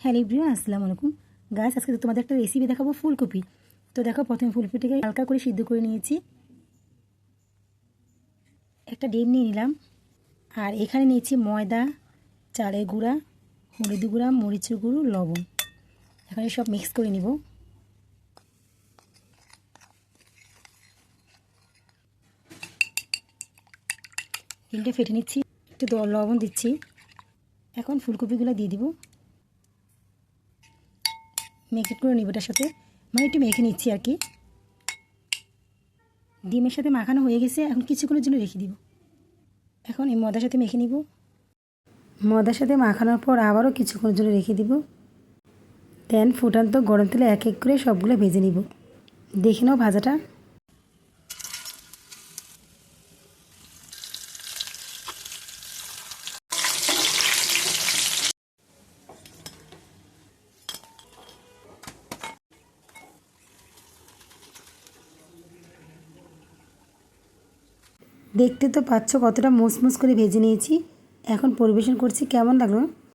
Hello everyone, আসসালামু আলাইকুম guys. আজকে তোমাদের একটা রেসিপি দেখাবো ফুলকপি। তো দেখো, প্রথমে ফুলকপিটাকে হালকা করে সিদ্ধ করে নিয়েছি। একটা ডিম নিয়ে নিলাম, আর এখানে নিয়েছি ময়দা, চালের গুঁড়া, হলুদ গুঁড়া, মরিচের গুঁড়ো, লবণ। এখানে সব মিক্স করে নিব। ডিমটা ফেটে নিচ্ছি, একটু লবণ দিচ্ছি। এখন ফুলকপিগুলো দিয়ে দিব, মেখে করে নিব। এটার সাথে মানে একটু মেখে নিচ্ছি আর কি। ডিমের সাথে মাখানো হয়ে গেছে, এখন কিছুক্ষণের জন্য রেখে দিব। এখন এই ময়দার সাথে মেখে নিব। ময়দার সাথে মাখানোর পর আবারও কিছুক্ষণের জন্য রেখে দিব। দেন ফুটান্ত গরম তেলে এক এক করে সবগুলো ভেজে নিব। দেখে নাও ভাজাটা। দেখতে তো পাচ্ছ কতটা মুসমুস করে ভেজে নিয়েছি। এখন পরিবেশন করছি, কেমন লাগলো।